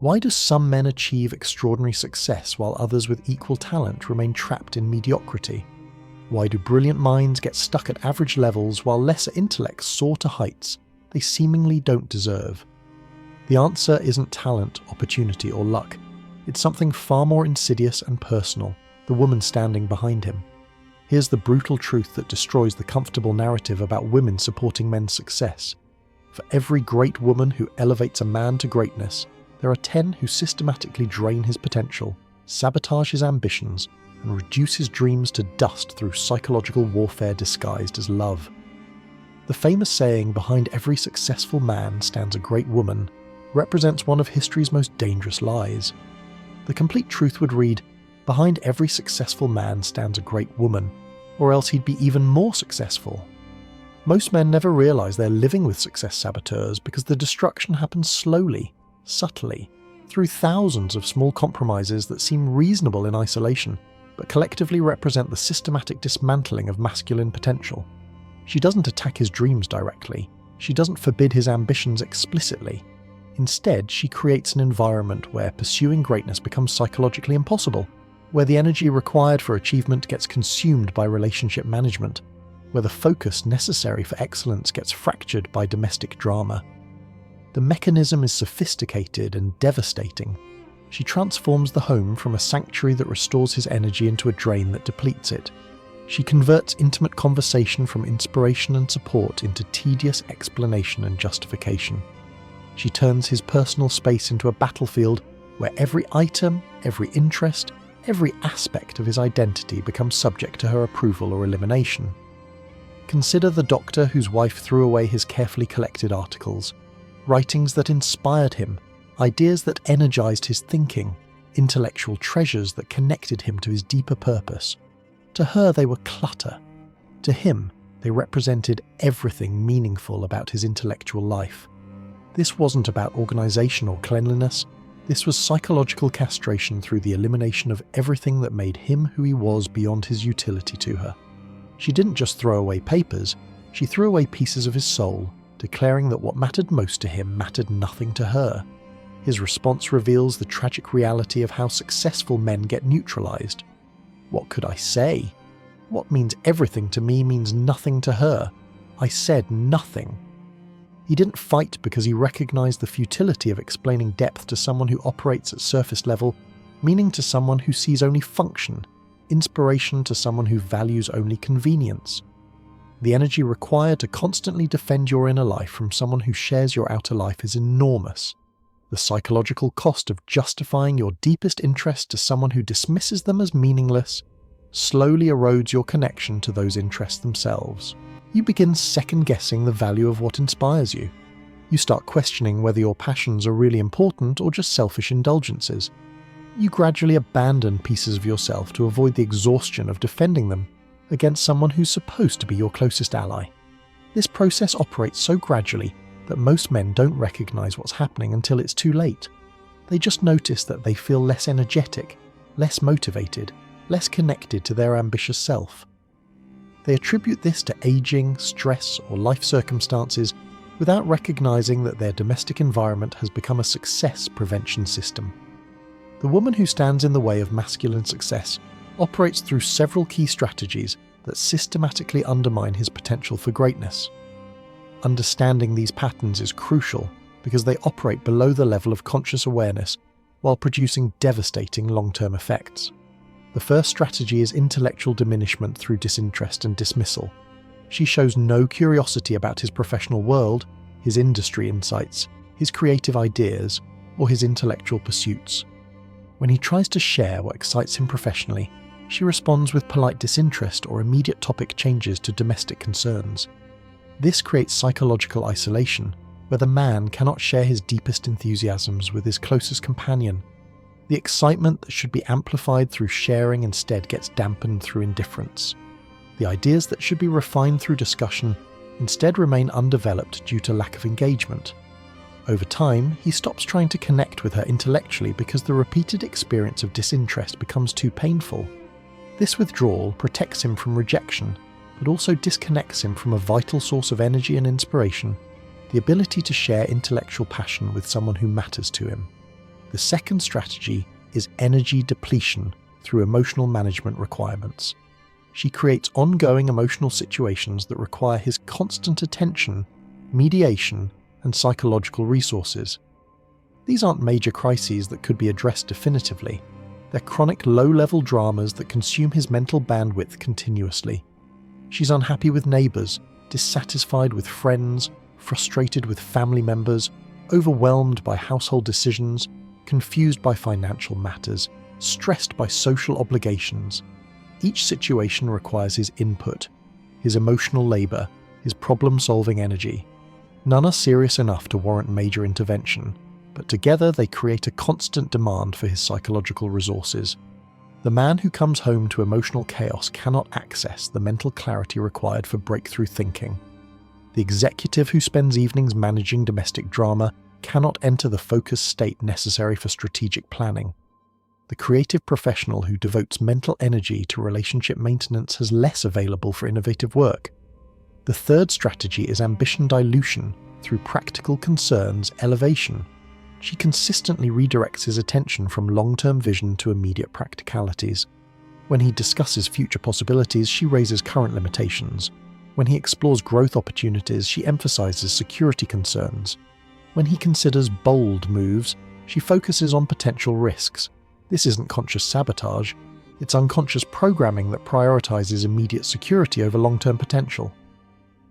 Why do some men achieve extraordinary success while others with equal talent remain trapped in mediocrity? Why do brilliant minds get stuck at average levels while lesser intellects soar to heights they seemingly don't deserve? The answer isn't talent, opportunity, or luck. It's something far more insidious and personal, the woman standing behind him. Here's the brutal truth that destroys the comfortable narrative about women supporting men's success. For every great woman who elevates a man to greatness, there are 10 who systematically drain his potential, sabotage his ambitions, and reduce his dreams to dust through psychological warfare disguised as love. The famous saying, "behind every successful man stands a great woman," represents one of history's most dangerous lies. The complete truth would read, "behind every successful man stands a great woman," or else he'd be even more successful. Most men never realise they're living with success saboteurs because the destruction happens slowly, subtly, through thousands of small compromises that seem reasonable in isolation, but collectively represent the systematic dismantling of masculine potential. She doesn't attack his dreams directly. She doesn't forbid his ambitions explicitly. Instead, she creates an environment where pursuing greatness becomes psychologically impossible, where the energy required for achievement gets consumed by relationship management, where the focus necessary for excellence gets fractured by domestic drama. The mechanism is sophisticated and devastating. She transforms the home from a sanctuary that restores his energy into a drain that depletes it. She converts intimate conversation from inspiration and support into tedious explanation and justification. She turns his personal space into a battlefield where every item, every interest, every aspect of his identity becomes subject to her approval or elimination. Consider the doctor whose wife threw away his carefully collected articles, writings that inspired him, ideas that energized his thinking, intellectual treasures that connected him to his deeper purpose. To her they were clutter. To him, they represented everything meaningful about his intellectual life. This wasn't about organization or cleanliness. This was psychological castration through the elimination of everything that made him who he was beyond his utility to her. She didn't just throw away papers, she threw away pieces of his soul, declaring that what mattered most to him mattered nothing to her. His response reveals the tragic reality of how successful men get neutralized. What could I say? What means everything to me means nothing to her. I said nothing. He didn't fight because he recognized the futility of explaining depth to someone who operates at surface level, meaning to someone who sees only function, inspiration to someone who values only convenience. The energy required to constantly defend your inner life from someone who shares your outer life is enormous. The psychological cost of justifying your deepest interests to someone who dismisses them as meaningless slowly erodes your connection to those interests themselves. You begin second-guessing the value of what inspires you. You start questioning whether your passions are really important or just selfish indulgences. You gradually abandon pieces of yourself to avoid the exhaustion of defending them against someone who's supposed to be your closest ally. This process operates so gradually that most men don't recognize what's happening until it's too late. They just notice that they feel less energetic, less motivated, less connected to their ambitious self. They attribute this to aging, stress, or life circumstances without recognizing that their domestic environment has become a success prevention system. The woman who stands in the way of masculine success operates through several key strategies that systematically undermine his potential for greatness. Understanding these patterns is crucial because they operate below the level of conscious awareness while producing devastating long-term effects. The first strategy is intellectual diminishment through disinterest and dismissal. She shows no curiosity about his professional world, his industry insights, his creative ideas, or his intellectual pursuits. When he tries to share what excites him professionally, she responds with polite disinterest or immediate topic changes to domestic concerns. This creates psychological isolation, where the man cannot share his deepest enthusiasms with his closest companion. The excitement that should be amplified through sharing instead gets dampened through indifference. The ideas that should be refined through discussion instead remain undeveloped due to lack of engagement. Over time, he stops trying to connect with her intellectually because the repeated experience of disinterest becomes too painful. This withdrawal protects him from rejection, but also disconnects him from a vital source of energy and inspiration, the ability to share intellectual passion with someone who matters to him. The second strategy is energy depletion through emotional management requirements. She creates ongoing emotional situations that require his constant attention, mediation, and psychological resources. These aren't major crises that could be addressed definitively. They're chronic low-level dramas that consume his mental bandwidth continuously. She's unhappy with neighbours, dissatisfied with friends, frustrated with family members, overwhelmed by household decisions, confused by financial matters, stressed by social obligations. Each situation requires his input, his emotional labour, his problem-solving energy. None are serious enough to warrant major intervention, but together they create a constant demand for his psychological resources. The man who comes home to emotional chaos cannot access the mental clarity required for breakthrough thinking. The executive who spends evenings managing domestic drama cannot enter the focused state necessary for strategic planning. The creative professional who devotes mental energy to relationship maintenance has less available for innovative work. The third strategy is ambition dilution through practical concerns elevation. She consistently redirects his attention from long-term vision to immediate practicalities. When he discusses future possibilities, she raises current limitations. When he explores growth opportunities, she emphasizes security concerns. When he considers bold moves, she focuses on potential risks. This isn't conscious sabotage, it's unconscious programming that prioritizes immediate security over long-term potential.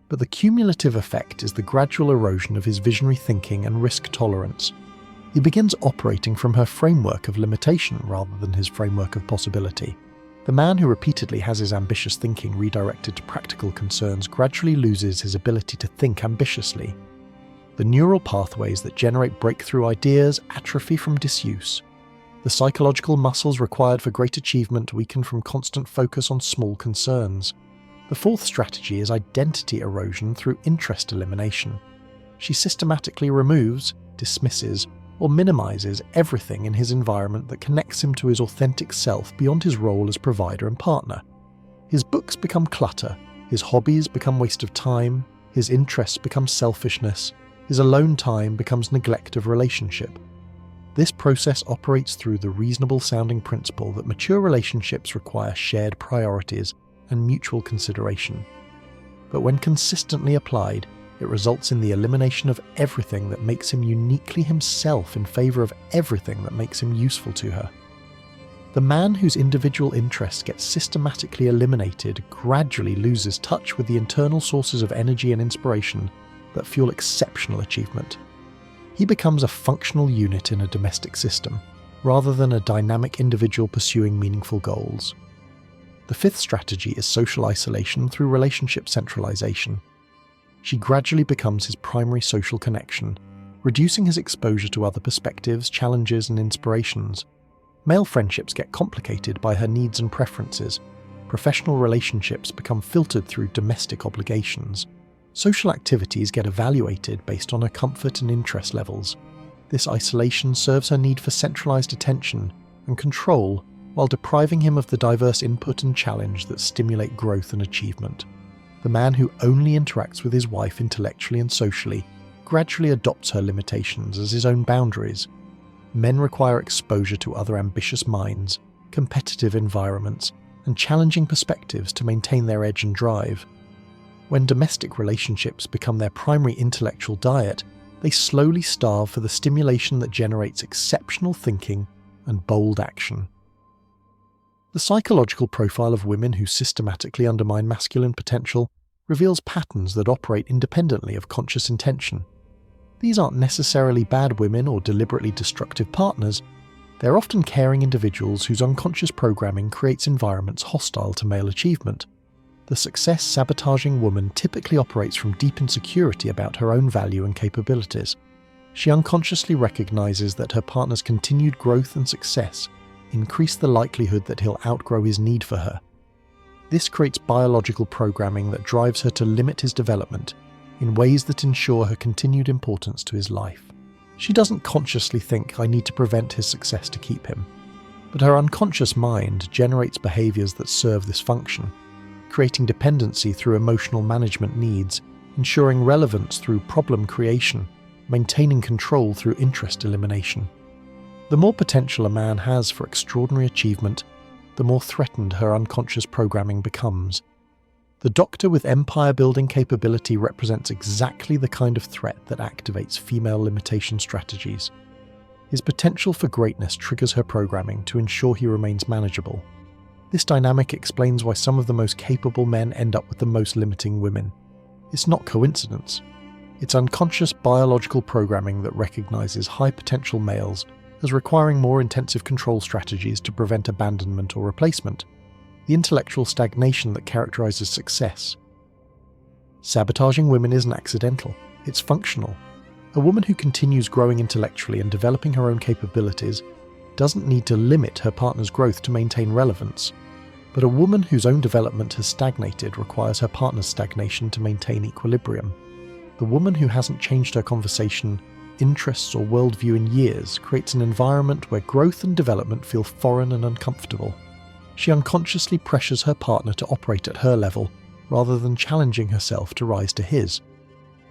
But the cumulative effect is the gradual erosion of his visionary thinking and risk tolerance. He begins operating from her framework of limitation rather than his framework of possibility. The man who repeatedly has his ambitious thinking redirected to practical concerns gradually loses his ability to think ambitiously. The neural pathways that generate breakthrough ideas atrophy from disuse. The psychological muscles required for great achievement weaken from constant focus on small concerns. The fourth strategy is identity erosion through interest elimination. She systematically removes, dismisses, or minimizes everything in his environment that connects him to his authentic self beyond his role as provider and partner. His books become clutter, his hobbies become waste of time, his interests become selfishness, his alone time becomes neglect of relationship. This process operates through the reasonable-sounding principle that mature relationships require shared priorities and mutual consideration. But when consistently applied, it results in the elimination of everything that makes him uniquely himself in favor of everything that makes him useful to her. The man whose individual interests get systematically eliminated gradually loses touch with the internal sources of energy and inspiration that fuel exceptional achievement. He becomes a functional unit in a domestic system, rather than a dynamic individual pursuing meaningful goals. The fifth strategy is social isolation through relationship centralization. She gradually becomes his primary social connection, reducing his exposure to other perspectives, challenges, and inspirations. Male friendships get complicated by her needs and preferences. Professional relationships become filtered through domestic obligations. Social activities get evaluated based on her comfort and interest levels. This isolation serves her need for centralized attention and control while depriving him of the diverse input and challenge that stimulate growth and achievement. The man who only interacts with his wife intellectually and socially gradually adopts her limitations as his own boundaries. Men require exposure to other ambitious minds, competitive environments, and challenging perspectives to maintain their edge and drive. When domestic relationships become their primary intellectual diet, they slowly starve for the stimulation that generates exceptional thinking and bold action. The psychological profile of women who systematically undermine masculine potential reveals patterns that operate independently of conscious intention. These aren't necessarily bad women or deliberately destructive partners. They're often caring individuals whose unconscious programming creates environments hostile to male achievement. The success-sabotaging woman typically operates from deep insecurity about her own value and capabilities. She unconsciously recognizes that her partner's continued growth and success increase the likelihood that he'll outgrow his need for her. This creates biological programming that drives her to limit his development in ways that ensure her continued importance to his life. She doesn't consciously think, "I need to prevent his success to keep him," but her unconscious mind generates behaviors that serve this function, creating dependency through emotional management needs, ensuring relevance through problem creation, maintaining control through interest elimination. The more potential a man has for extraordinary achievement, the more threatened her unconscious programming becomes. The Doctor with empire-building capability represents exactly the kind of threat that activates female limitation strategies. His potential for greatness triggers her programming to ensure he remains manageable. This dynamic explains why some of the most capable men end up with the most limiting women. It's not coincidence. It's unconscious biological programming that recognizes high-potential males as requiring more intensive control strategies to prevent abandonment or replacement, the intellectual stagnation that characterizes success. Sabotaging women isn't accidental, it's functional. A woman who continues growing intellectually and developing her own capabilities doesn't need to limit her partner's growth to maintain relevance. But a woman whose own development has stagnated requires her partner's stagnation to maintain equilibrium. The woman who hasn't changed her conversation, interests or worldview in years creates an environment where growth and development feel foreign and uncomfortable. She unconsciously pressures her partner to operate at her level rather than challenging herself to rise to his.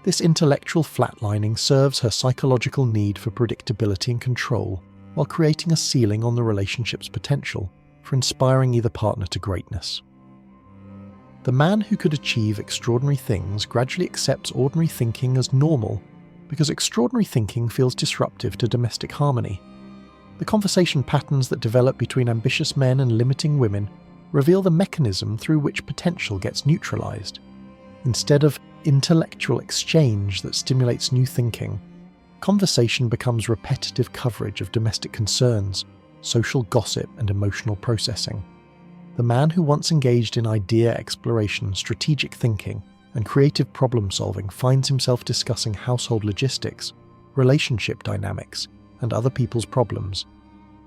This intellectual flatlining serves her psychological need for predictability and control while creating a ceiling on the relationship's potential for inspiring either partner to greatness. The man who could achieve extraordinary things gradually accepts ordinary thinking as normal because extraordinary thinking feels disruptive to domestic harmony. The conversation patterns that develop between ambitious men and limiting women reveal the mechanism through which potential gets neutralized. Instead of intellectual exchange that stimulates new thinking, conversation becomes repetitive coverage of domestic concerns, social gossip, and emotional processing. The man who once engaged in idea exploration, strategic thinking, and creative problem-solving finds himself discussing household logistics, relationship dynamics, and other people's problems.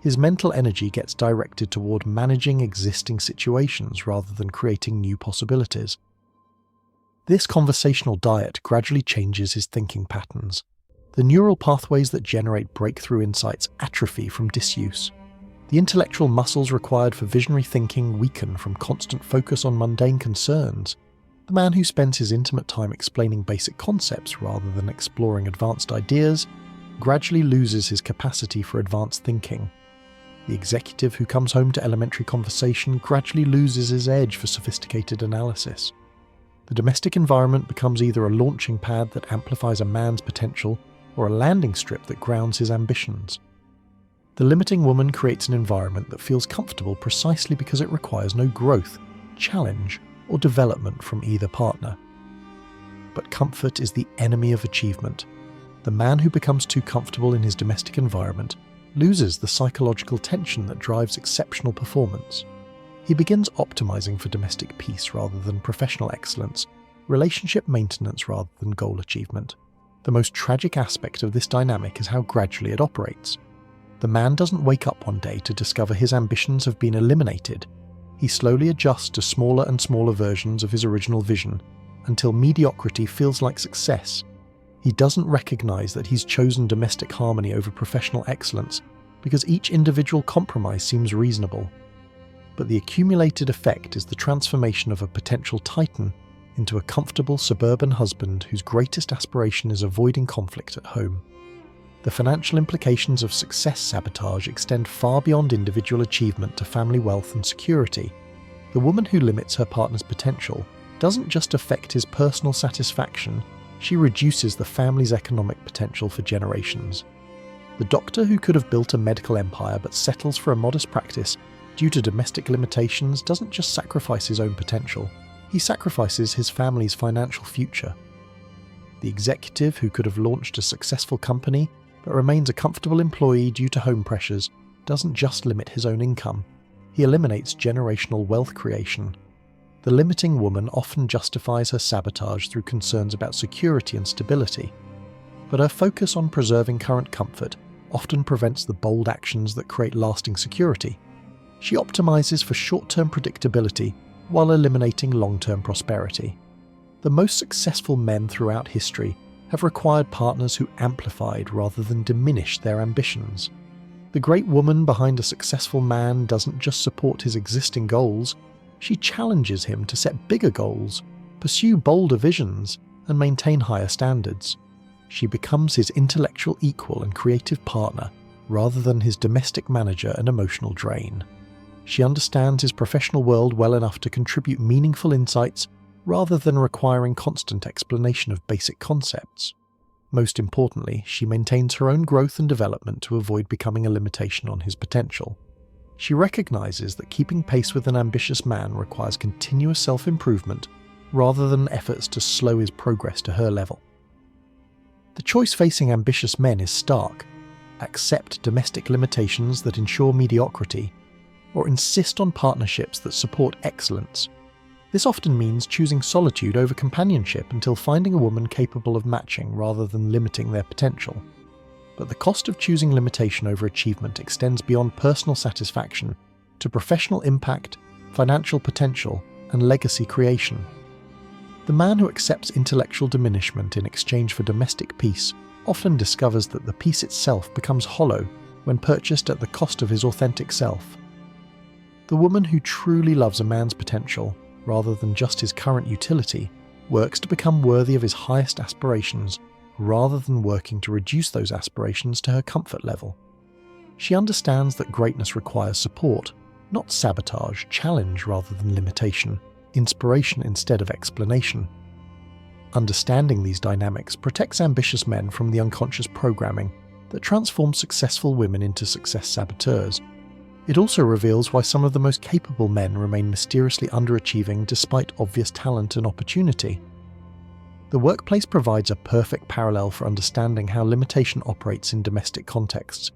His mental energy gets directed toward managing existing situations rather than creating new possibilities. This conversational diet gradually changes his thinking patterns. The neural pathways that generate breakthrough insights atrophy from disuse. The intellectual muscles required for visionary thinking weaken from constant focus on mundane concerns. The man who spends his intimate time explaining basic concepts rather than exploring advanced ideas gradually loses his capacity for advanced thinking. The executive who comes home to elementary conversation gradually loses his edge for sophisticated analysis. The domestic environment becomes either a launching pad that amplifies a man's potential or a landing strip that grounds his ambitions. The limiting woman creates an environment that feels comfortable precisely because it requires no growth, challenge, or development from either partner. But comfort is the enemy of achievement. The man who becomes too comfortable in his domestic environment loses the psychological tension that drives exceptional performance. He begins optimizing for domestic peace rather than professional excellence, relationship maintenance rather than goal achievement. The most tragic aspect of this dynamic is how gradually it operates. The man doesn't wake up one day to discover his ambitions have been eliminated. He slowly adjusts to smaller and smaller versions of his original vision until mediocrity feels like success. He doesn't recognize that he's chosen domestic harmony over professional excellence because each individual compromise seems reasonable. But the accumulated effect is the transformation of a potential titan into a comfortable suburban husband whose greatest aspiration is avoiding conflict at home. The financial implications of success sabotage extend far beyond individual achievement to family wealth and security. The woman who limits her partner's potential doesn't just affect his personal satisfaction, she reduces the family's economic potential for generations. The doctor who could have built a medical empire but settles for a modest practice due to domestic limitations doesn't just sacrifice his own potential, he sacrifices his family's financial future. The executive who could have launched a successful company but remains a comfortable employee due to home pressures doesn't just limit his own income, he eliminates generational wealth creation. The limiting woman often justifies her sabotage through concerns about security and stability, but her focus on preserving current comfort often prevents the bold actions that create lasting security. She optimizes for short-term predictability while eliminating long-term prosperity. The most successful men throughout history have required partners who amplified rather than diminished their ambitions. The great woman behind a successful man doesn't just support his existing goals, she challenges him to set bigger goals, pursue bolder visions, and maintain higher standards. She becomes his intellectual equal and creative partner, rather than his domestic manager and emotional drain. She understands his professional world well enough to contribute meaningful insights rather than requiring constant explanation of basic concepts. Most importantly, she maintains her own growth and development to avoid becoming a limitation on his potential. She recognizes that keeping pace with an ambitious man requires continuous self-improvement rather than efforts to slow his progress to her level. The choice facing ambitious men is stark: accept domestic limitations that ensure mediocrity, or insist on partnerships that support excellence. This often means choosing solitude over companionship until finding a woman capable of matching rather than limiting their potential. But the cost of choosing limitation over achievement extends beyond personal satisfaction to professional impact, financial potential, and legacy creation. The man who accepts intellectual diminishment in exchange for domestic peace often discovers that the peace itself becomes hollow when purchased at the cost of his authentic self. The woman who truly loves a man's potential, rather than just his current utility, works to become worthy of his highest aspirations, rather than working to reduce those aspirations to her comfort level. She understands that greatness requires support, not sabotage, challenge rather than limitation, inspiration instead of explanation. Understanding these dynamics protects ambitious men from the unconscious programming that transforms successful women into success saboteurs. It also reveals why some of the most capable men remain mysteriously underachieving despite obvious talent and opportunity. The workplace provides a perfect parallel for understanding how limitation operates in domestic contexts.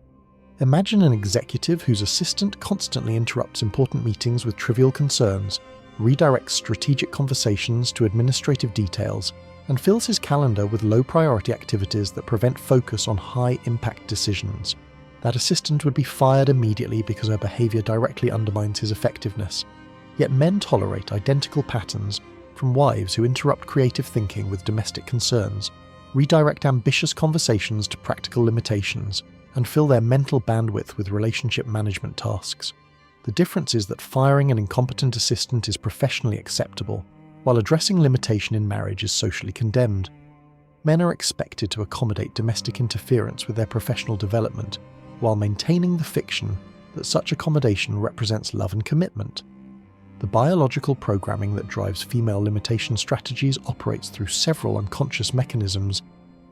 Imagine an executive whose assistant constantly interrupts important meetings with trivial concerns, redirects strategic conversations to administrative details, and fills his calendar with low-priority activities that prevent focus on high-impact decisions. That assistant would be fired immediately because her behavior directly undermines his effectiveness. Yet men tolerate identical patterns, from wives who interrupt creative thinking with domestic concerns, redirect ambitious conversations to practical limitations, and fill their mental bandwidth with relationship management tasks. The difference is that firing an incompetent assistant is professionally acceptable, while addressing limitation in marriage is socially condemned. Men are expected to accommodate domestic interference with their professional development, while maintaining the fiction that such accommodation represents love and commitment. The biological programming that drives female limitation strategies operates through several unconscious mechanisms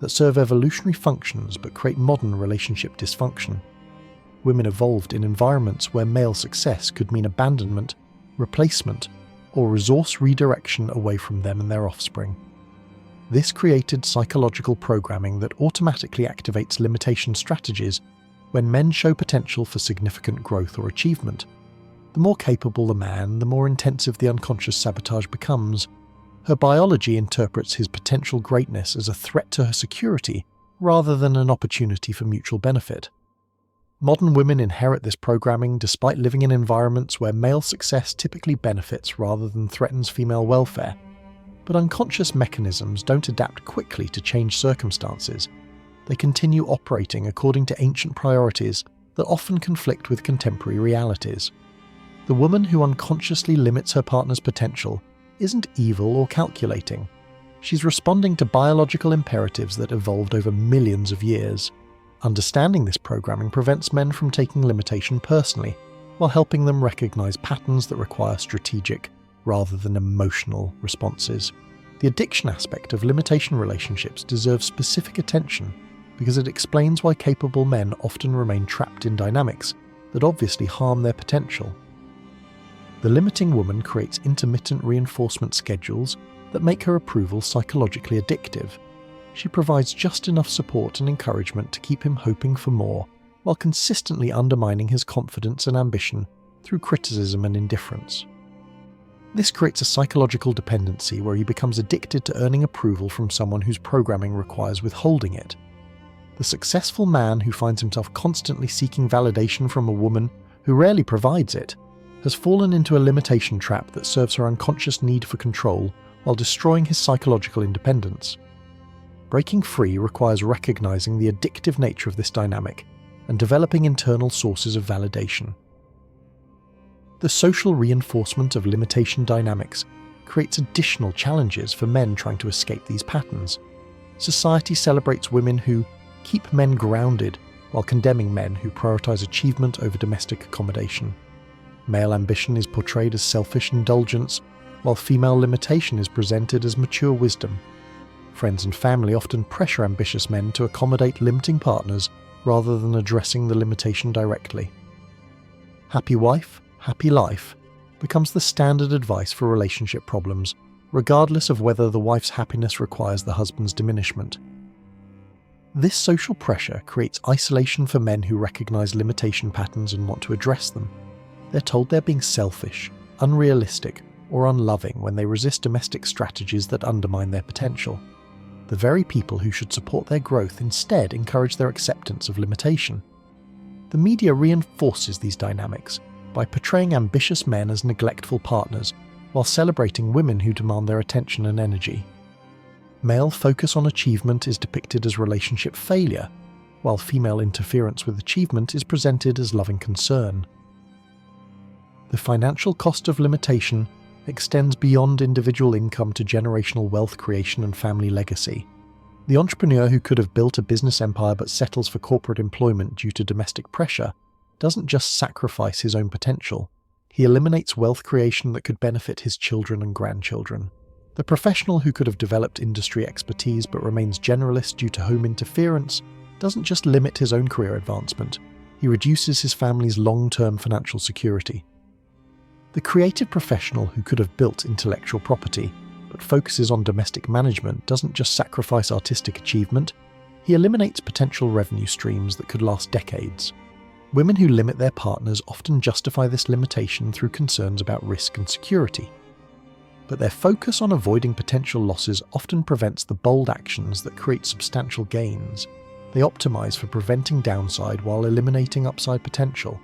that serve evolutionary functions but create modern relationship dysfunction. Women evolved in environments where male success could mean abandonment, replacement, or resource redirection away from them and their offspring. This created psychological programming that automatically activates limitation strategies when men show potential for significant growth or achievement. The more capable the man, the more intensive the unconscious sabotage becomes. Her biology interprets his potential greatness as a threat to her security rather than an opportunity for mutual benefit. Modern women inherit this programming despite living in environments where male success typically benefits rather than threatens female welfare. But unconscious mechanisms don't adapt quickly to changed circumstances. They continue operating according to ancient priorities that often conflict with contemporary realities. The woman who unconsciously limits her partner's potential isn't evil or calculating. She's responding to biological imperatives that evolved over millions of years. Understanding this programming prevents men from taking limitation personally, while helping them recognize patterns that require strategic rather than emotional responses. The addiction aspect of limitation relationships deserves specific attention because it explains why capable men often remain trapped in dynamics that obviously harm their potential. The limiting woman creates intermittent reinforcement schedules that make her approval psychologically addictive. She provides just enough support and encouragement to keep him hoping for more, while consistently undermining his confidence and ambition through criticism and indifference. This creates a psychological dependency where he becomes addicted to earning approval from someone whose programming requires withholding it. The successful man who finds himself constantly seeking validation from a woman who rarely provides it has fallen into a limitation trap that serves her unconscious need for control while destroying his psychological independence. Breaking free requires recognizing the addictive nature of this dynamic and developing internal sources of validation. The social reinforcement of limitation dynamics creates additional challenges for men trying to escape these patterns. Society celebrates women who keep men grounded while condemning men who prioritize achievement over domestic accommodation. Male ambition is portrayed as selfish indulgence, while female limitation is presented as mature wisdom. Friends and family often pressure ambitious men to accommodate limiting partners rather than addressing the limitation directly. Happy wife, happy life becomes the standard advice for relationship problems, regardless of whether the wife's happiness requires the husband's diminishment. This social pressure creates isolation for men who recognize limitation patterns and want to address them. They're told they're being selfish, unrealistic, or unloving when they resist domestic strategies that undermine their potential. The very people who should support their growth instead encourage their acceptance of limitation. The media reinforces these dynamics by portraying ambitious men as neglectful partners while celebrating women who demand their attention and energy. Male focus on achievement is depicted as relationship failure, while female interference with achievement is presented as loving concern. The financial cost of limitation extends beyond individual income to generational wealth creation and family legacy. The entrepreneur who could have built a business empire but settles for corporate employment due to domestic pressure doesn't just sacrifice his own potential, he eliminates wealth creation that could benefit his children and grandchildren. The professional who could have developed industry expertise but remains generalist due to home interference doesn't just limit his own career advancement, he reduces his family's long-term financial security. The creative professional who could have built intellectual property but focuses on domestic management doesn't just sacrifice artistic achievement, he eliminates potential revenue streams that could last decades. Women who limit their partners often justify this limitation through concerns about risk and security. But their focus on avoiding potential losses often prevents the bold actions that create substantial gains. They optimize for preventing downside while eliminating upside potential.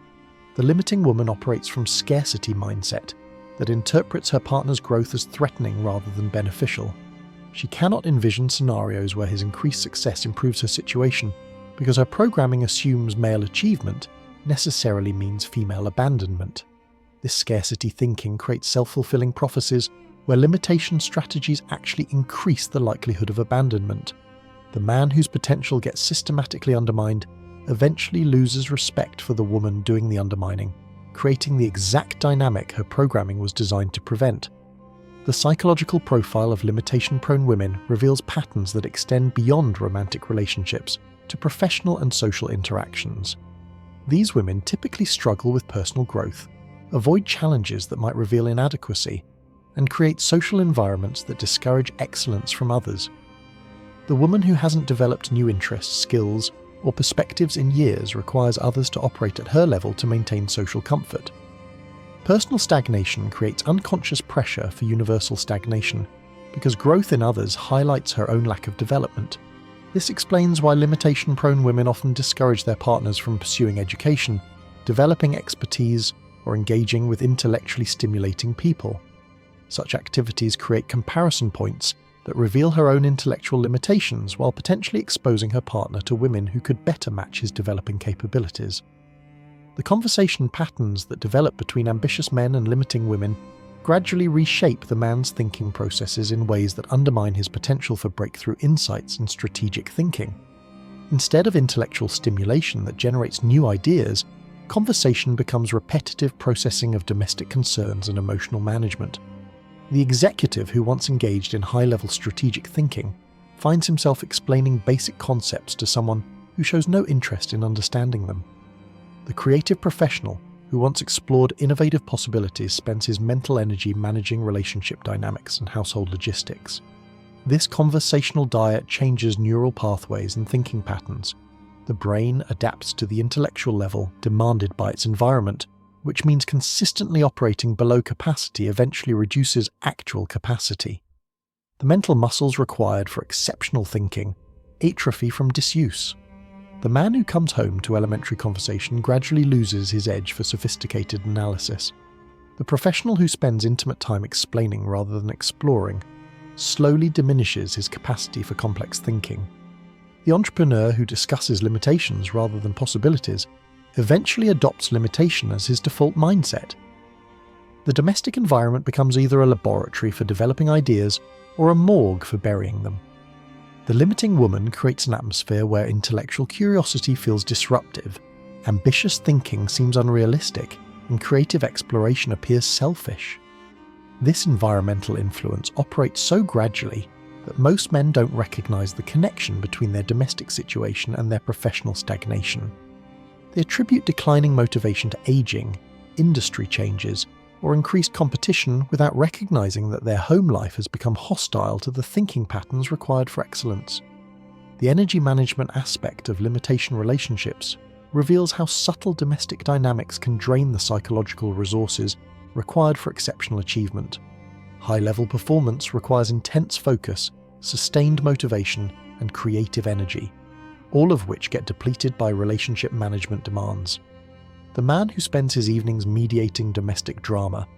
The limiting woman operates from scarcity mindset that interprets her partner's growth as threatening rather than beneficial. She cannot envision scenarios where his increased success improves her situation because her programming assumes male achievement necessarily means female abandonment. This scarcity thinking creates self-fulfilling prophecies where limitation strategies actually increase the likelihood of abandonment. The man whose potential gets systematically undermined eventually loses respect for the woman doing the undermining, creating the exact dynamic her programming was designed to prevent. The psychological profile of limitation-prone women reveals patterns that extend beyond romantic relationships to professional and social interactions. These women typically struggle with personal growth, avoid challenges that might reveal inadequacy, and create social environments that discourage excellence from others. The woman who hasn't developed new interests, skills, or perspectives in years requires others to operate at her level to maintain social comfort. Personal stagnation creates unconscious pressure for universal stagnation, because growth in others highlights her own lack of development. This explains why limitation-prone women often discourage their partners from pursuing education, developing expertise, or engaging with intellectually stimulating people. Such activities create comparison points that reveal her own intellectual limitations while potentially exposing her partner to women who could better match his developing capabilities. The conversation patterns that develop between ambitious men and limiting women gradually reshape the man's thinking processes in ways that undermine his potential for breakthrough insights and strategic thinking. Instead of intellectual stimulation that generates new ideas, conversation becomes repetitive processing of domestic concerns and emotional management. The executive who once engaged in high-level strategic thinking finds himself explaining basic concepts to someone who shows no interest in understanding them. The creative professional who once explored innovative possibilities spends his mental energy managing relationship dynamics and household logistics. This conversational diet changes neural pathways and thinking patterns. The brain adapts to the intellectual level demanded by its environment, which means consistently operating below capacity eventually reduces actual capacity. The mental muscles required for exceptional thinking atrophy from disuse. The man who comes home to elementary conversation gradually loses his edge for sophisticated analysis. The professional who spends intimate time explaining rather than exploring slowly diminishes his capacity for complex thinking. The entrepreneur who discusses limitations rather than possibilities eventually adopts limitation as his default mindset. The domestic environment becomes either a laboratory for developing ideas or a morgue for burying them. The limiting woman creates an atmosphere where intellectual curiosity feels disruptive, ambitious thinking seems unrealistic, and creative exploration appears selfish. This environmental influence operates so gradually that most men don't recognize the connection between their domestic situation and their professional stagnation. They attribute declining motivation to aging, industry changes, or increased competition without recognizing that their home life has become hostile to the thinking patterns required for excellence. The energy management aspect of limitation relationships reveals how subtle domestic dynamics can drain the psychological resources required for exceptional achievement. High-level performance requires intense focus, sustained motivation, and creative energy, all of which get depleted by relationship management demands. The man who spends his evenings mediating domestic drama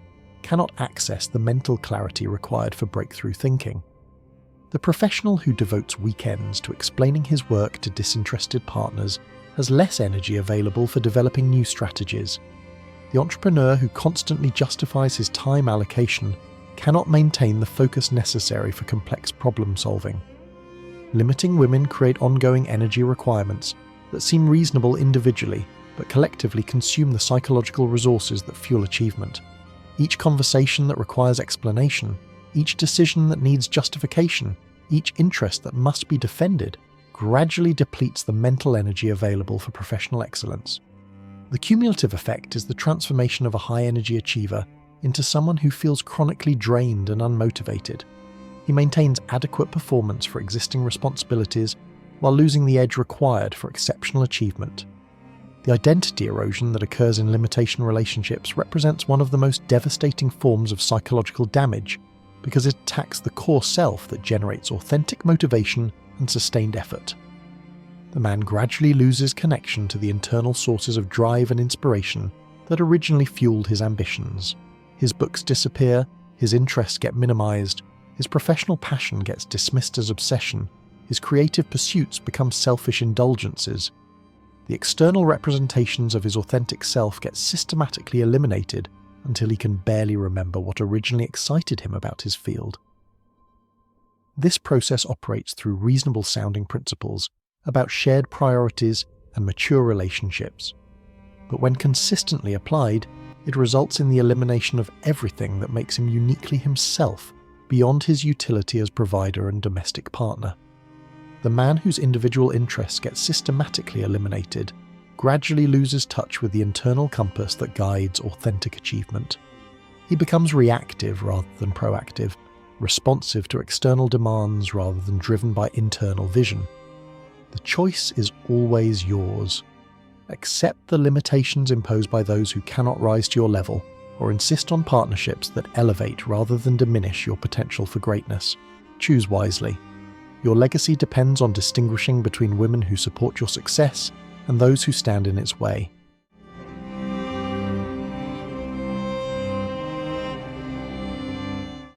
cannot access the mental clarity required for breakthrough thinking. The professional who devotes weekends to explaining his work to disinterested partners has less energy available for developing new strategies. The entrepreneur who constantly justifies his time allocation cannot maintain the focus necessary for complex problem solving. Limiting women create ongoing energy requirements that seem reasonable individually, but collectively consume the psychological resources that fuel achievement. Each conversation that requires explanation, each decision that needs justification, each interest that must be defended, gradually depletes the mental energy available for professional excellence. The cumulative effect is the transformation of a high-energy achiever into someone who feels chronically drained and unmotivated. He maintains adequate performance for existing responsibilities while losing the edge required for exceptional achievement. The identity erosion that occurs in limitation relationships represents one of the most devastating forms of psychological damage because it attacks the core self that generates authentic motivation and sustained effort. The man gradually loses connection to the internal sources of drive and inspiration that originally fueled his ambitions. His books disappear, his interests get minimized, his professional passion gets dismissed as obsession, his creative pursuits become selfish indulgences. The external representations of his authentic self get systematically eliminated until he can barely remember what originally excited him about his field. This process operates through reasonable-sounding principles about shared priorities and mature relationships. But when consistently applied, it results in the elimination of everything that makes him uniquely himself beyond his utility as provider and domestic partner. The man whose individual interests get systematically eliminated gradually loses touch with the internal compass that guides authentic achievement. He becomes reactive rather than proactive, responsive to external demands rather than driven by internal vision. The choice is always yours. Accept the limitations imposed by those who cannot rise to your level, or insist on partnerships that elevate rather than diminish your potential for greatness. Choose wisely. Your legacy depends on distinguishing between women who support your success and those who stand in its way.